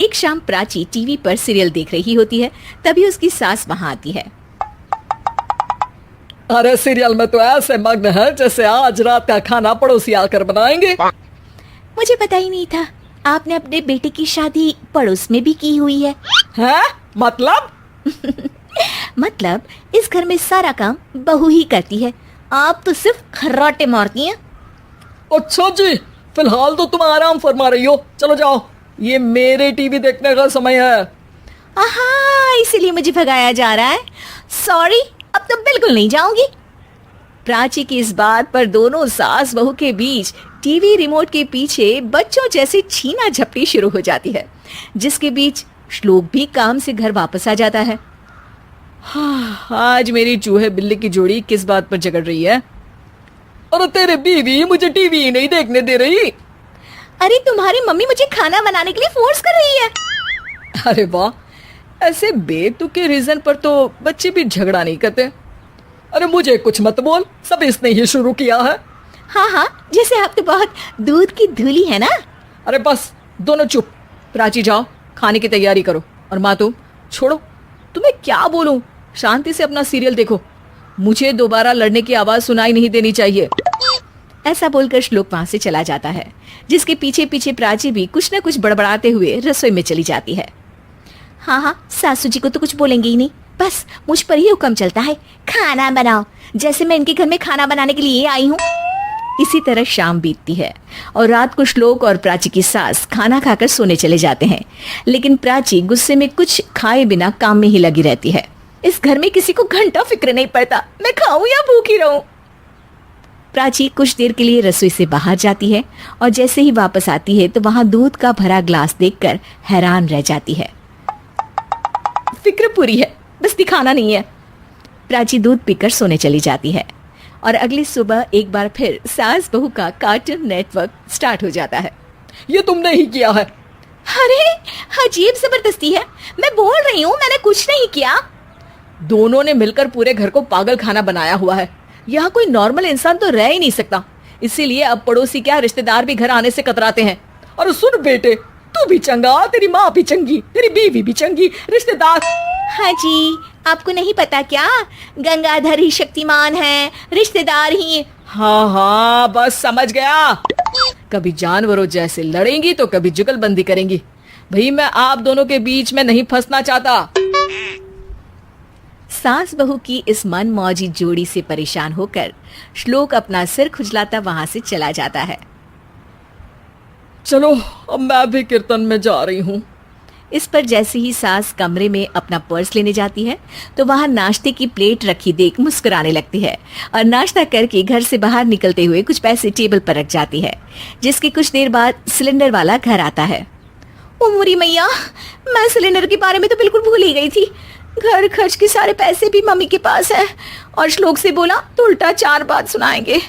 एक शाम प्राची टीवी पर सीरियल देख रही होती है। तभी उसकी सास वहां आती है। अरे सीरियल में तो ऐसे मग्न है जैसे आज रात का खाना पड़ोसी आकर बनाएंगे। मुझे पता ही नहीं था आपने अपने बेटे की शादी पड़ोस में भी की हुई है। हैं? मतलब? मतलब इस घर में सारा काम बहू ही करती है, आप तो सिर्फ खर्राटे मारती हैं। अच्छा जी, फिलहाल तो तुम आराम फरमा रही हो, चलो जाओ, ये मेरे टीवी देखने का समय है। आहा, इसीलिए मुझे भगाया जा रहा है। सॉरी, अब तो बिल्कुल नहीं जाऊंगी। प्राची की इस बात पर दोनों सास बहू के बीच टीवी रिमोट के पीछे बच्चों जैसी छीना झपटी शुरू हो जाती है, जिसके बीच श्लोक भी काम से घर वापस आ जाता है। हाँ, आज मेरी चूहे बिल्ली की जोड़ी किस बात पर झगड़ रही है? अरे तेरे बीवी मुझे टीवी ही नहीं देखने दे रही। अरे तुम्हारी मम्मी मुझे खाना बनाने के लिए फोर्स कर रही है। अरे वाह, ऐसे बेतुके रीजन पर तो बच्चे भी झगड़ा नहीं करते। अरे मुझे कुछ मत बोल, सब इसने ही शुरू किया है। हाँ हाँ, जैसे आप तो बहुत दूध की धूली है ना। अरे बस दोनों चुप। प्राची जाओ, खाने की तैयारी करो। और माँ तुम छोड़ो, तुम्हें क्या बोलूं, शांति से अपना सीरियल देखो, मुझे दोबारा लड़ने की आवाज सुनाई नहीं देनी चाहिए। ऐसा बोलकर श्लोक वहां से चला जाता है, जिसके पीछे पीछे प्राची भी कुछ न कुछ बड़बड़ाते हुए रसोई में चली जाती है। हाँ हाँ, सासू जी को तो कुछ बोलेंगे ही नहीं, बस मुझ पर ही हुक्म चलता है, खाना बनाओ, जैसे मैं इनके घर में खाना बनाने के लिए आई हूँ। इसी तरह शाम बीतती है और रात को श्लोक और प्राची की सास खाना खाकर सोने चले जाते हैं, लेकिन प्राची गुस्से में कुछ खाए बिना काम में ही लगी रहती है। इस घर में किसी को घंटा फिक्र नहीं पड़ता, मैं खाऊं या भूखी रहूं। प्राची कुछ देर के लिए रसोई से बाहर जाती है और जैसे ही वापस आती है तो वहां दूध का भरा ग्लास देखकर हैरान रह जाती है। फिक्र पूरी है, बस दिखाना नहीं है। प्राची दूध पीकर सोने चली जाती है और अगली सुबह एक बार फिर सास बहू का कार्टून नेटवर्क स्टार्ट हो जाता है। ये तुमने ही किया है। अरे अजीब जबरदस्ती है, मैं बोल रही हूँ मैंने कुछ नहीं किया। दोनों ने मिलकर पूरे घर को पागल खाना बनाया हुआ है। यहाँ कोई नॉर्मल इंसान तो रह ही नहीं सकता, इसीलिए अब पड़ोसी क्या रिश्तेदार भी घर आने से कतराते हैं। और सुन बेटे, तू भी चंगा, तेरी माँ भी चंगी, तेरी बीवी भी चंगी, रिश्तेदार। हाँ जी, आपको नहीं पता क्या, गंगाधर ही शक्तिमान है, रिश्तेदार ही। हाँ हाँ, बस समझ गया। कभी जानवरों जैसे लड़ेंगी तो कभी जुगलबंदी करेंगी। भाई मैं आप दोनों के बीच में नहीं फंसना चाहता। सास बहू की इस मन मौजी जोड़ी से परेशान होकर श्लोक अपना सिर खुजलाता वहां से चला जाता है। चलो अब मैं भी कीर्तन में जा रही हूँ। इस पर जैसे ही सास कमरे में अपना पर्स लेने जाती है तो वहां नाश्ते की प्लेट रखी देख मुस्कुराने लगती है और नाश्ता करके घर से बाहर निकलते हुए कुछ पैसे टेबल पर रख जाती है, जिसके कुछ देर बाद सिलेंडर वाला घर आता है। ओ मोरी मैया, मैं सिलेंडर के बारे में तो बिल्कुल भूल ही गई थी। घर खर्च के सारे पैसे भी मम्मी के पास है और श्लोक से बोला तो उल्टा 4 बात सुनाएंगे।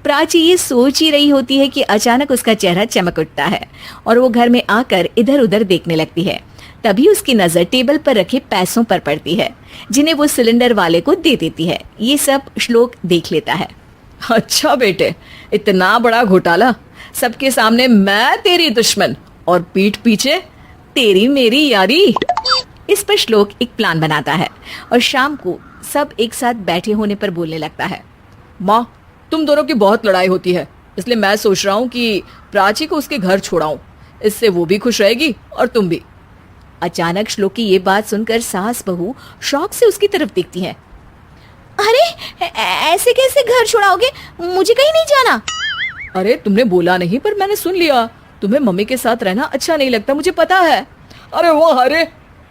प्राची ये सोच ही रही होती है कि अचानक उसका चेहरा चमक उठता है और वो घर में आकर इधर उधर देखने लगती है। तभी उसकी नजर टेबल पर रखे पैसों पर पड़ती है, जिन्हें वो सिलेंडर वाले को दे देती है। ये सब श्लोक देख लेता है। अच्छा बेटे, इतना बड़ा घोटाला, सबके सामने मैं तेरी दुश्मन और पीठ पीछे तेरी मेरी यारी। इस पर श्लोक एक प्लान बनाता है और शाम को सब एक साथ बैठे होने पर बोलने लगता है। माँ, तुम दोनों की बहुत लड़ाई होती है, इसलिए मैं सोच रहा हूँ कि प्राची को उसके घर छोड़ाऊं, इससे वो भी खुश रहेगी और तुम भी। अचानक श्लोक की ये बात सुनकर सास बहू शौक से उसकी तरफ देखती है। अरे ऐसे कैसे घर छोड़ाओगे, मुझे कहीं नहीं जाना। अरे तुमने बोला नहीं पर मैंने सुन लिया, तुम्हें मम्मी के साथ रहना अच्छा नहीं लगता, मुझे पता है। अरे वो अरे,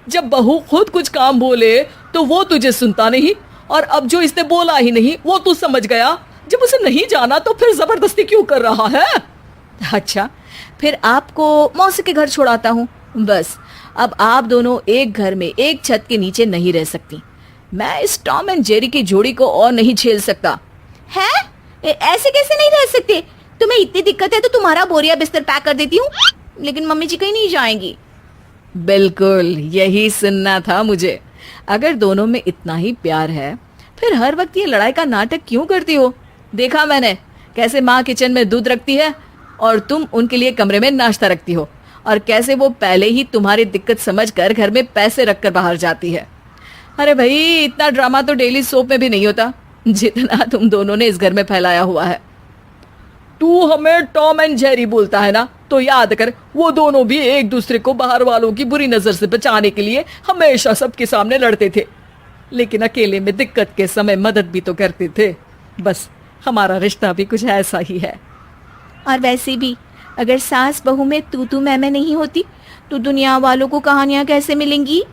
जब बहू खुद कुछ काम बोले तो वो तुझे सुनता नहीं, और अब जो इसने बोला ही नहीं वो तू समझ गया। जब उसे नहीं जाना तो फिर जबरदस्ती क्यों कर रहा है? अच्छा, फिर आपको मौसी के घर छोड़ाता हूँ। बस अब आप दोनों एक घर में एक छत के नीचे नहीं रह सकती। मैं इस टॉम एंड जेरी की जोड़ी को और नहीं झेल सकता। है? ऐसे कैसे नहीं रह सकते? तुम्हें इतनी दिक्कत है तो तुम्हारा बोरिया बिस्तर पैक कर देती हूँ, लेकिन मम्मी जी कहीं नहीं जाएंगी। बिल्कुल यही सुनना था मुझे। अगर दोनों में इतना ही प्यार है फिर हर वक्त ये लड़ाई का नाटक क्यों करती हो? देखा मैंने कैसे माँ किचन में दूध रखती है और तुम उनके लिए कमरे में नाश्ता रखती हो, और कैसे वो पहले ही तुम्हारी दिक्कत समझकर घर में पैसे रखकर बाहर जाती है। अरे भाई, इतना ड्रामा तो डेली सोप में भी नहीं होता जितना तुम दोनों ने इस घर में फैलाया हुआ है। तू हमें टॉम एंड जेरी बोलता है ना, तो याद कर वो दोनों भी एक दूसरे को बाहर वालों की बुरी नजर से बचाने के लिए हमेशा सबके सामने लड़ते थे, लेकिन अकेले में दिक्कत के समय मदद भी तो करते थे। बस हमारा रिश्ता भी कुछ ऐसा ही है। और वैसे भी अगर सास बहू में तू मैं नहीं होती तो दुनिया वालों को कहानियां कैसे मिलेंगी?